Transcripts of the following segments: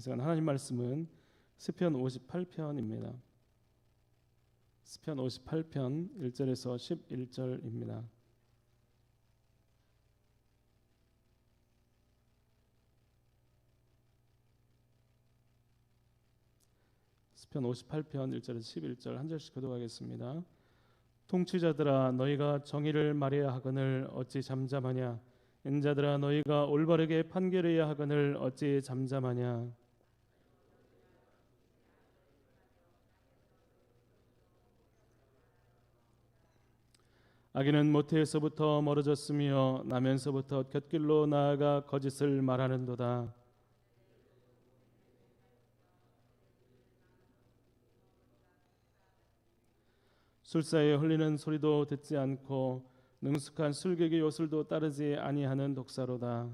이 시간 하나님 말씀은 시편 58편입니다. 시편 58편 1절에서 11절입니다. 시편 58편 1절에서 11절 한 절씩 교독하겠습니다. 통치자들아 너희가 정의를 말해야 하거늘 어찌 잠잠하냐. 인자들아 너희가 올바르게 판결해야 하거늘 어찌 잠잠하냐. 악인은 모태에서부터 멀어졌으며 나면서부터 곁길로 나아가 거짓을 말하는도다. 술사에 흘리는 소리도 듣지 않고 능숙한 술객의 요술도 따르지 아니하는 독사로다.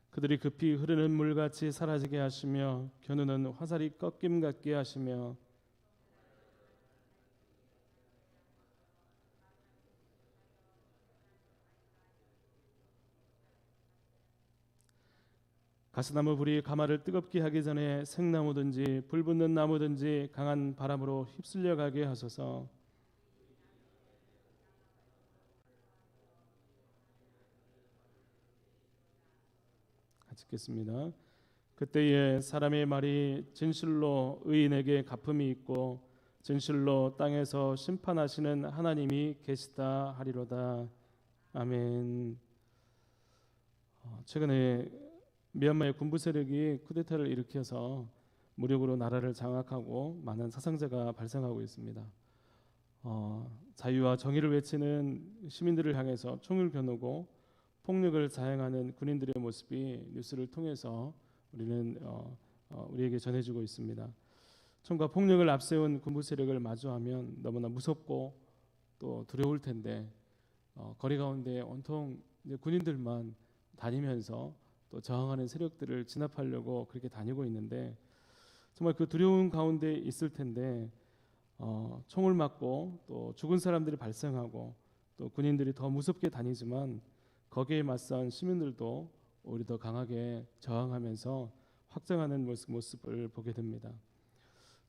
그들이 급히 흐르는 물같이 사라지게 하시며 견우는 화살이 꺾임 같게 하시며 가시나무 불이 가마를 뜨겁게 하기 전에 생나무든지 불붙는 나무든지 강한 바람으로 휩쓸려 가게 하소서. 같이 읽겠습니다. 그때에 사람의 말이 진실로 의인에게 갚음이 있고 진실로 땅에서 심판하시는 하나님이 계시다 하리로다. 아멘. 최근에 미얀마의 군부 세력이 쿠데타를 일으켜서 무력으로 나라를 장악하고 많은 사상자가 발생하고 있습니다. 자유와 정의를 외치는 시민들을 향해서 총을 겨누고 폭력을 자행하는 군인들의 모습이 뉴스를 통해서 우리에게 전해지고 있습니다. 총과 폭력을 앞세운 군부 세력을 마주하면 너무나 무섭고 또 두려울 텐데 거리 가운데 온통 군인들만 다니면서 또 저항하는 세력들을 진압하려고 그렇게 다니고 있는데 정말 그 두려운 가운데 있을 텐데 총을 맞고 또 죽은 사람들이 발생하고 또 군인들이 더 무섭게 다니지만 거기에 맞선 시민들도 오히려 더 강하게 저항하면서 확장하는 모습을 보게 됩니다.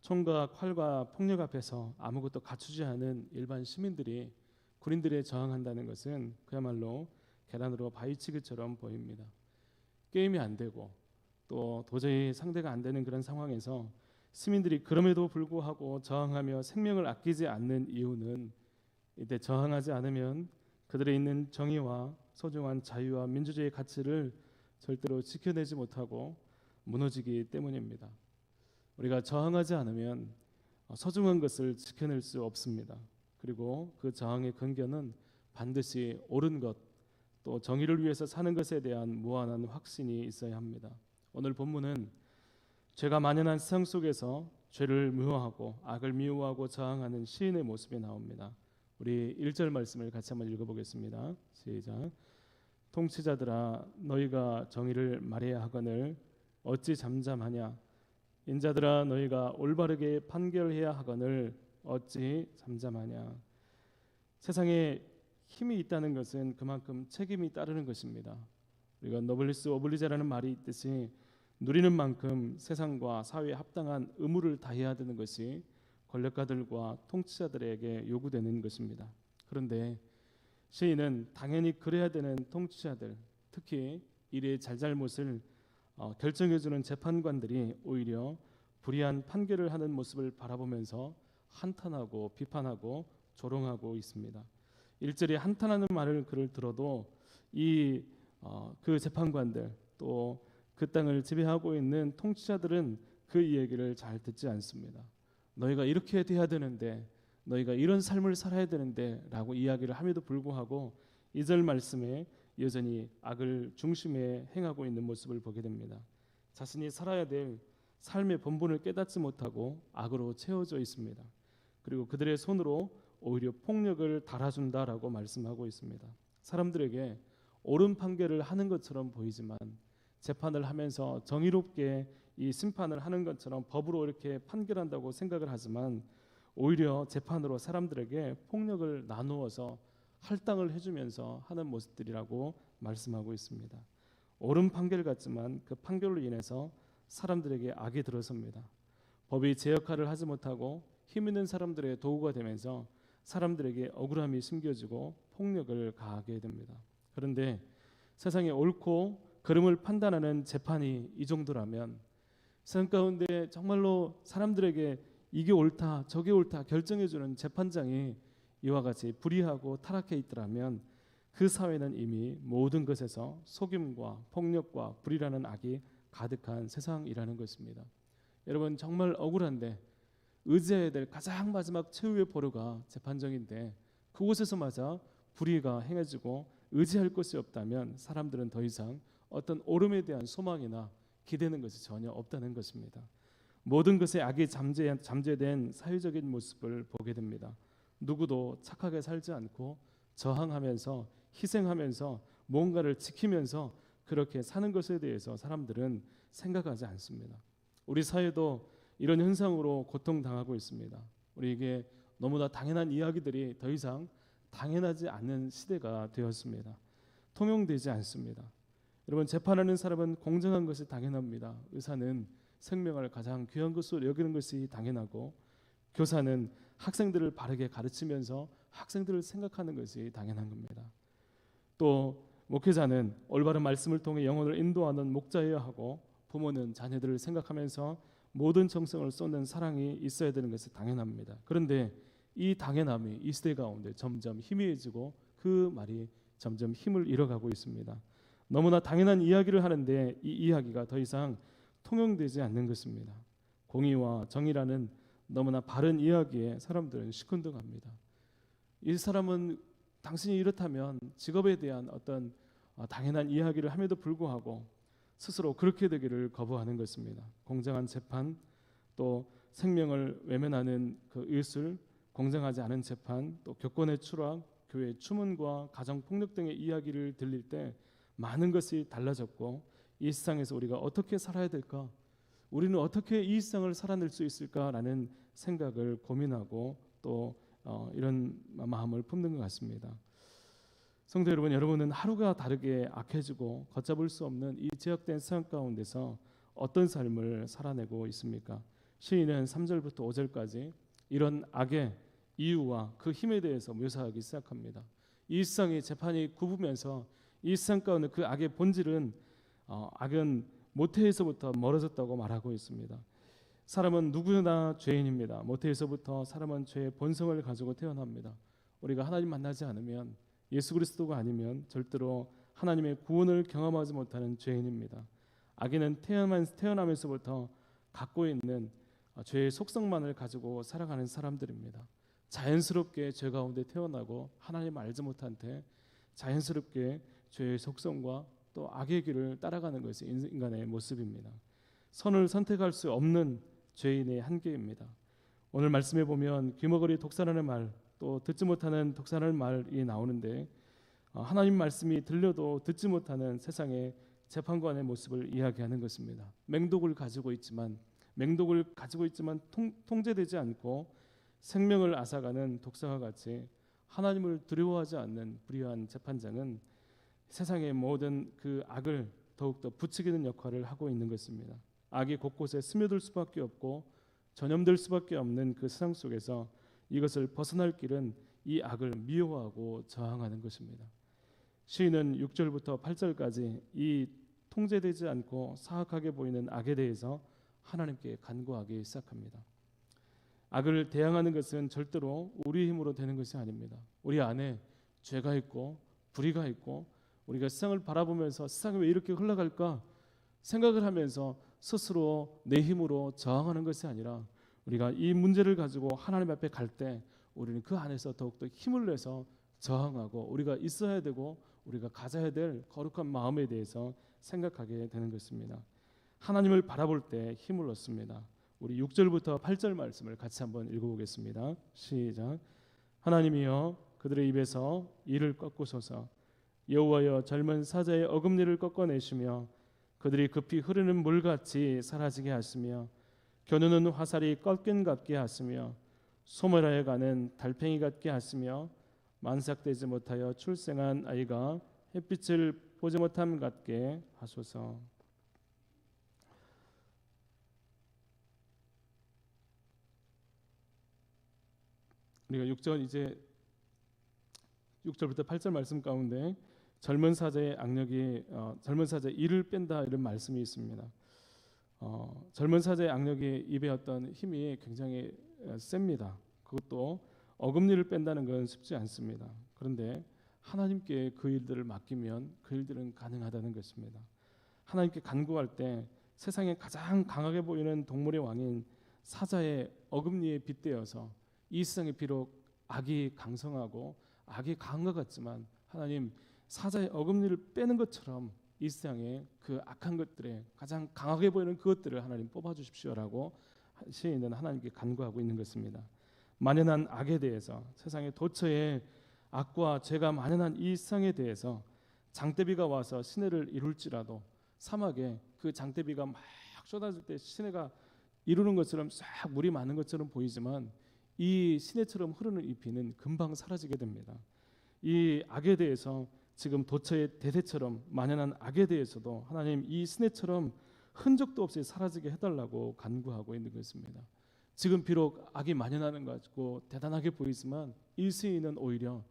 총과 칼과 폭력 앞에서 아무것도 갖추지 않은 일반 시민들이 군인들에 저항한다는 것은 그야말로 계란으로 바위치기처럼 보입니다. 게임이 안 되고 또 도저히 상대가 안 되는 그런 상황에서 시민들이 그럼에도 불구하고 저항하며 생명을 아끼지 않는 이유는 이때 저항하지 않으면 그들의 있는 정의와 소중한 자유와 민주주의의 가치를 절대로 지켜내지 못하고 무너지기 때문입니다. 우리가 저항하지 않으면 소중한 것을 지켜낼 수 없습니다. 그리고 그 저항의 근거는 반드시 옳은 것, 또 정의를 위해서 사는 것에 대한 무한한 확신이 있어야 합니다. 오늘 본문은 죄가 만연한 세상 속에서 죄를 미워하고 악을 미워하고 저항하는 시인의 모습이 나옵니다. 우리 1절 말씀을 같이 한번 읽어보겠습니다. 시작. 통치자들아 너희가 정의를 말해야 하거늘 어찌 잠잠하냐. 인자들아 너희가 올바르게 판결해야 하거늘 어찌 잠잠하냐. 세상에 힘이 있다는 것은 그만큼 책임이 따르는 것입니다. 우리가 노블리스 오블리제라는 말이 있듯이 누리는 만큼 세상과 사회에 합당한 의무를 다해야 되는 것이 권력가들과 통치자들에게 요구되는 것입니다. 그런데 시인은 당연히 그래야 되는 통치자들, 특히 일의 잘잘못을 결정해주는 재판관들이 오히려 불의한 판결을 하는 모습을 바라보면서 한탄하고 비판하고 조롱하고 있습니다. 1절에 한탄하는 말을 그를 들어도 그 재판관들 또 그 땅을 지배하고 있는 통치자들은 그 이야기를 잘 듣지 않습니다. 너희가 이렇게 돼야 되는데 너희가 이런 삶을 살아야 되는데 라고 이야기를 함에도 불구하고 2절 말씀에 여전히 악을 중심에 행하고 있는 모습을 보게 됩니다. 자신이 살아야 될 삶의 본분을 깨닫지 못하고 악으로 채워져 있습니다. 그리고 그들의 손으로 오히려 폭력을 달아준다라고 말씀하고 있습니다. 사람들에게 옳은 판결을 하는 것처럼 보이지만 재판을 하면서 정의롭게 이 심판을 하는 것처럼 법으로 이렇게 판결한다고 생각을 하지만 오히려 재판으로 사람들에게 폭력을 나누어서 할당을 해주면서 하는 모습들이라고 말씀하고 있습니다. 옳은 판결 같지만 그 판결로 인해서 사람들에게 악이 들어섭니다. 법이 제 역할을 하지 못하고 힘 있는 사람들의 도구가 되면서 사람들에게 억울함이 심겨지고 폭력을 가하게 됩니다. 그런데 세상에 옳고 그름을 판단하는 재판이 이 정도라면 세상 가운데 정말로 사람들에게 이게 옳다 저게 옳다 결정해주는 재판장이 이와 같이 불의하고 타락해 있더라면 그 사회는 이미 모든 것에서 속임과 폭력과 불의라는 악이 가득한 세상이라는 것입니다. 여러분 정말 억울한데 의지해야 될 가장 마지막 최후의 보루가 재판정인데 그곳에서마저 불의가 행해지고 의지할 것이 없다면 사람들은 더 이상 어떤 옳음에 대한 소망이나 기대는 것이 전혀 없다는 것입니다. 모든 것에 악이 잠재된 사회적인 모습을 보게 됩니다. 누구도 착하게 살지 않고 저항하면서 희생하면서 뭔가를 지키면서 그렇게 사는 것에 대해서 사람들은 생각하지 않습니다. 우리 사회도 이런 현상으로 고통당하고 있습니다. 우리에게 너무나 당연한 이야기들이 더 이상 당연하지 않은 시대가 되었습니다. 통용되지 않습니다. 여러분 재판하는 사람은 공정한 것이 당연합니다. 의사는 생명을 가장 귀한 것으로 여기는 것이 당연하고 교사는 학생들을 바르게 가르치면서 학생들을 생각하는 것이 당연한 겁니다. 또 목회자는 올바른 말씀을 통해 영혼을 인도하는 목자여야 하고 부모는 자녀들을 생각하면서 모든 정성을 쏟는 사랑이 있어야 되는 것이 당연합니다. 그런데 이 당연함이 이 시대 가운데 점점 희미해지고 그 말이 점점 힘을 잃어가고 있습니다. 너무나 당연한 이야기를 하는데 이 이야기가 더 이상 통용되지 않는 것입니다. 공의와 정의라는 너무나 바른 이야기에 사람들은 시큰둥합니다. 이 사람은 당신이 이렇다면 직업에 대한 어떤 당연한 이야기를 함에도 불구하고 스스로 그렇게 되기를 거부하는 것입니다. 공정한 재판, 또 생명을 외면하는 그 의술, 공정하지 않은 재판, 또 교권의 추락, 교회 추문과 가정 폭력 등의 이야기를 들릴 때 많은 것이 달라졌고 이 세상에서 우리가 어떻게 살아야 될까? 우리는 어떻게 이 세상을 살아낼 수 있을까라는 생각을 고민하고 또 이런 마음을 품는 것 같습니다. 성도 여러분, 여러분은 하루가 다르게 악해지고 걷잡을 수 없는 이 제약된 세상 가운데서 어떤 삶을 살아내고 있습니까? 시인은 3절부터 5절까지 이런 악의 이유와 그 힘에 대해서 묘사하기 시작합니다. 이 세상의 재판이 굽으면서 이 세상 가운데 그 악의 본질은 악은 모태에서부터 멀어졌다고 말하고 있습니다. 사람은 누구나 죄인입니다. 모태에서부터 사람은 죄의 본성을 가지고 태어납니다. 우리가 하나님 만나지 않으면 예수 그리스도가 아니면 절대로 하나님의 구원을 경험하지 못하는 죄인입니다. 악인은 태어나면서부터 갖고 있는 죄의 속성만을 가지고 살아가는 사람들입니다. 자연스럽게 죄 가운데 태어나고 하나님을 알지 못한 채 자연스럽게 죄의 속성과 또 악의 길을 따라가는 것이 인간의 모습입니다. 선을 선택할 수 없는 죄인의 한계입니다. 오늘 말씀에 보면 귀머거리 독살하는 말, 또 듣지 못하는 독살하는 말이 나오는데 하나님 말씀이 들려도 듣지 못하는 세상의 재판관의 모습을 이야기하는 것입니다. 맹독을 가지고 있지만 통제되지 않고 생명을 앗아가는 독사와 같이 하나님을 두려워하지 않는 불의한 재판장은 세상의 모든 그 악을 더욱더 부추기는 역할을 하고 있는 것입니다. 악이 곳곳에 스며들 수밖에 없고 전염될 수밖에 없는 그 세상 속에서 이것을 벗어날 길은 이 악을 미워하고 저항하는 것입니다. 시인은 6절부터 8절까지 이 통제되지 않고 사악하게 보이는 악에 대해서 하나님께 간구하기 시작합니다. 악을 대항하는 것은 절대로 우리의 힘으로 되는 것이 아닙니다. 우리 안에 죄가 있고 불의가 있고 우리가 세상을 바라보면서 세상이 왜 이렇게 흘러갈까 생각을 하면서 스스로 내 힘으로 저항하는 것이 아니라 우리가 이 문제를 가지고 하나님 앞에 갈 때 우리는 그 안에서 더욱더 힘을 내서 저항하고 우리가 있어야 되고 우리가 가져야 될 거룩한 마음에 대해서 생각하게 되는 것입니다. 하나님을 바라볼 때 힘을 얻습니다. 우리 6절부터 8절 말씀을 같이 한번 읽어보겠습니다. 시작. 하나님이여 그들의 입에서 이를 꺾으소서. 여호와여 젊은 사자의 어금니를 꺾어내시며 그들이 급히 흐르는 물같이 사라지게 하시며 겨누는 화살이 꺾인 같게 하시며 소멸하여 가는 달팽이 같게 하시며 만삭되지 못하여 출생한 아이가 햇빛을 보지 못함 같게 하소서. 우리가 6절부터 8절 말씀 가운데 젊은 사자의 악력이 젊은 사자의 이를 뺀다 이런 말씀이 있습니다. 젊은 사자의 악력이 입에 어떤 힘이 굉장히 셉니다. 그것도 어금니를 뺀다는 건 쉽지 않습니다. 그런데 하나님께 그 일들을 맡기면 그 일들은 가능하다는 것입니다. 하나님께 간구할 때 세상에 가장 강하게 보이는 동물의 왕인 사자의 어금니에 빗대어서 이 세상에 비록 악이 강성하고 악이 강한 것 같지만 하나님 사자의 어금니를 빼는 것처럼 이 세상에 그 악한 것들에 가장 강하게 보이는 그것들을 하나님 뽑아주십시오라고 시인은 하나님께 간구하고 있는 것입니다. 만연한 악에 대해서 세상에 도처에 악과 죄가 만연한 이 세상에 대해서 장대비가 와서 시내를 이룰지라도 사막에 그 장대비가 막 쏟아질 때 시내가 이루는 것처럼 싹 물이 많은 것처럼 보이지만 이 시내처럼 흐르는 이 비는 금방 사라지게 됩니다. 이 악에 대해서 지금 도처의 대대처럼 만연한 악에 대해서도 하나님 이 시내처럼 흔적도 없이 사라지게 해달라고 간구하고 있는 것입니다. 지금 비록 악이 만연하는 것 같고 대단하게 보이지만 이 시인은 오히려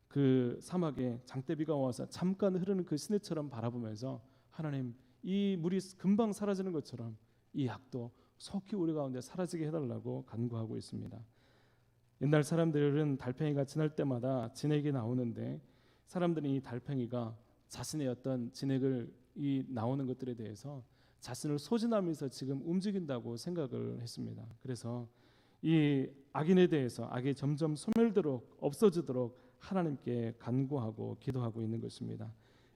그 사막에 장대비가 와서 잠깐 흐르는 그 시내처럼 바라보면서 하나님 이 물이 금방 사라지는 것처럼 이 악도 속히 우리 가운데 사라지게 해달라고 간구하고 있습니다. 옛날 사람들은 달팽이가 지날 때마다 진액이 나오는데 사람들이 이 달팽이가 자신의 어떤 진액을 이 나오는 것들에 대해서 자신을 소진하면서 지금 움직인다고 생각을 했습니다. 그래서 이 악인에 대해서 악이 점점 소멸되도록 없어지도록 하나님께 간구하고 기도하고 있는 것입니다.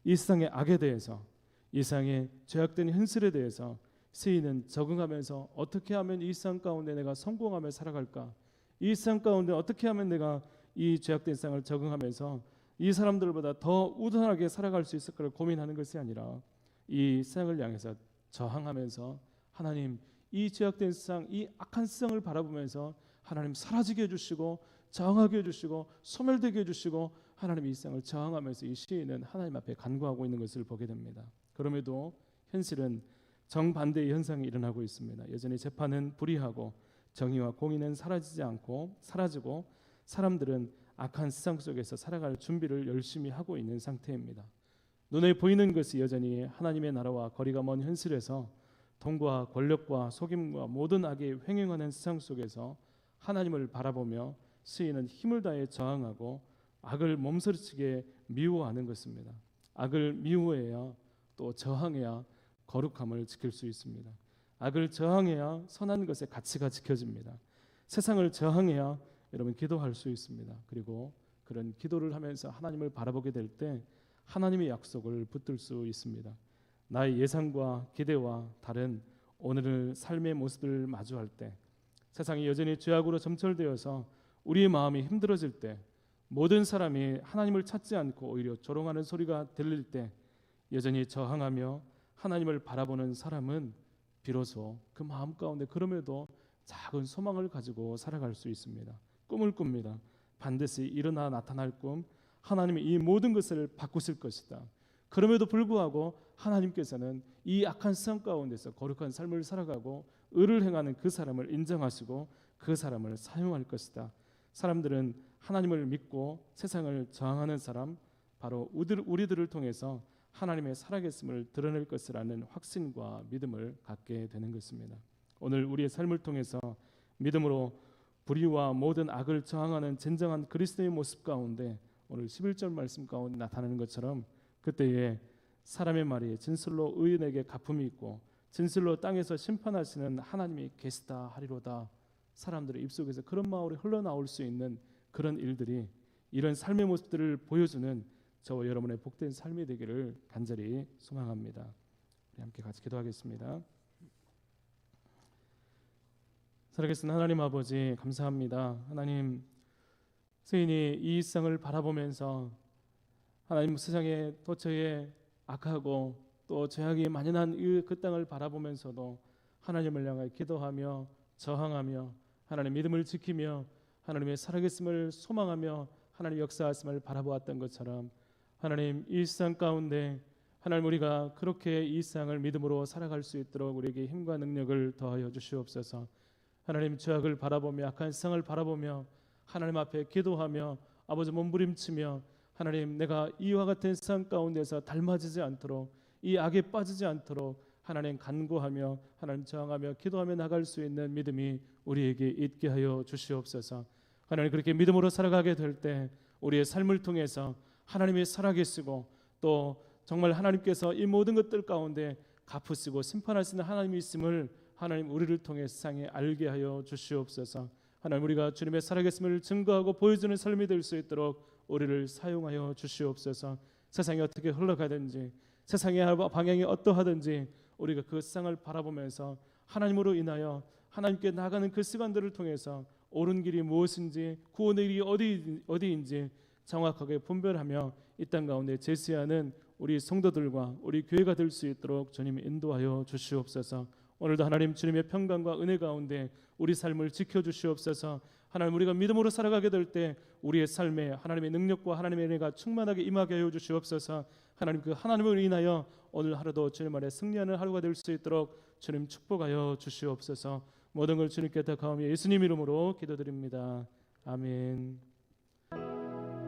이 세상의 악에 대해서 이 세상의 죄악된 현실에 대해서 시인은 적응하면서 어떻게 하면 이 세상 가운데 내가 성공하며 살아갈까? 이 세상 가운데 어떻게 하면 내가 이 죄악된 세상을 적응하면서 이 사람들보다 더 우둔하게 살아갈 수 있을까를 고민하는 것이 아니라 이 세상을 향해서 저항하면서 하나님 이 죄악된 세상 이 악한 세상을 바라보면서 하나님 사라지게 해주시고 저항하게 해주시고 소멸되게 해주시고 하나님 이 세상을 저항하면서 이 시인은 하나님 앞에 간구하고 있는 것을 보게 됩니다. 그럼에도 현실은 정반대의 현상이 일어나고 있습니다. 여전히 재판은 불의하고 정의와 공의는 사라지고 사람들은 악한 세상 속에서 살아갈 준비를 열심히 하고 있는 상태입니다. 눈에 보이는 것이 여전히 하나님의 나라와 거리가 먼 현실에서 돈과 권력과 속임과 모든 악이 횡행하는 세상 속에서 하나님을 바라보며 시인은 힘을 다해 저항하고 악을 몸서리치게 미워하는 것입니다. 악을 미워해야 또 저항해야 거룩함을 지킬 수 있습니다. 악을 저항해야 선한 것의 가치가 지켜집니다. 세상을 저항해야 여러분 기도할 수 있습니다. 그리고 그런 기도를 하면서 하나님을 바라보게 될 때 하나님의 약속을 붙들 수 있습니다. 나의 예상과 기대와 다른 오늘의 삶의 모습을 마주할 때 세상이 여전히 죄악으로 점철되어서 우리의 마음이 힘들어질 때 모든 사람이 하나님을 찾지 않고 오히려 조롱하는 소리가 들릴 때 여전히 저항하며 하나님을 바라보는 사람은 비로소 그 마음 가운데 그럼에도 작은 소망을 가지고 살아갈 수 있습니다. 꿈을 꿉니다. 반드시 일어나 나타날 꿈, 하나님이 이 모든 것을 바꾸실 것이다. 그럼에도 불구하고 하나님께서는 이 악한 세상 가운데서 거룩한 삶을 살아가고 의를 행하는 그 사람을 인정하시고 그 사람을 사용할 것이다. 사람들은 하나님을 믿고 세상을 저항하는 사람, 바로 우리들을 통해서 하나님의 살아계심을 드러낼 것이라는 확신과 믿음을 갖게 되는 것입니다. 오늘 우리의 삶을 통해서 믿음으로 불의와 모든 악을 저항하는 진정한 그리스도의 모습 가운데 오늘 11절 말씀 가운데 나타나는 것처럼 그때에 사람의 말이 진실로 의인에게 갚음이 있고 진실로 땅에서 심판하시는 하나님이 계시다 하리로다. 사람들의 입속에서 그런 마음이 흘러나올 수 있는 그런 일들이 이런 삶의 모습들을 보여주는 저와 여러분의 복된 삶이 되기를 간절히 소망합니다. 우리 함께 같이 기도하겠습니다. 살아계신 하나님 아버지 감사합니다. 하나님 세인이 이 세상을 바라보면서 하나님 세상에 도처에 악하고 또 죄악이 만연한 그 땅을 바라보면서도 하나님을 향해 기도하며 저항하며 하나님의 믿음을 지키며 하나님의 살아계심을 소망하며 하나님 역사하심을 바라보았던 것처럼 하나님 이 세상 가운데 하나님 우리가 그렇게 이 세상을 믿음으로 살아갈 수 있도록 우리에게 힘과 능력을 더하여 주시옵소서. 하나님 죄악을 바라보며 악한 세상을 바라보며 하나님 앞에 기도하며 아버지 몸부림치며 하나님 내가 이와 같은 세상 가운데서 닮아지지 않도록 이 악에 빠지지 않도록 하나님 간구하며 하나님 저항하며 기도하며 나갈 수 있는 믿음이 우리에게 있게 하여 주시옵소서. 하나님 그렇게 믿음으로 살아가게 될 때 우리의 삶을 통해서 하나님이 살아계시고 또 정말 하나님께서 이 모든 것들 가운데 갚으시고 심판하시는 하나님이 있음을 하나님 우리를 통해 세상에 알게 하여 주시옵소서. 하나님 우리가 주님의 살아계심을 증거하고 보여주는 삶이 될 수 있도록 우리를 사용하여 주시옵소서. 세상이 어떻게 흘러가든지 세상의 방향이 어떠하든지 우리가 그 세상을 바라보면서 하나님으로 인하여 하나님께 나가는 그 시간들을 통해서 옳은 길이 무엇인지 구원의 길이 어디인지 정확하게 분별하며 이 땅 가운데 제시하는 우리 성도들과 우리 교회가 될 수 있도록 주님 인도하여 주시옵소서. 오늘도 하나님 주님의 평강과 은혜 가운데 우리 삶을 지켜주시옵소서. 하나님 우리가 믿음으로 살아가게 될 때 우리의 삶에 하나님의 능력과 하나님의 은혜가 충만하게 임하게 하여 주시옵소서. 하나님 그 하나님을 인하여 오늘 하루도 주님 안에 승리하는 하루가 될 수 있도록 주님 축복하여 주시옵소서. 모든 걸 주님께 다 가오며 예수님 이름으로 기도드립니다. 아멘.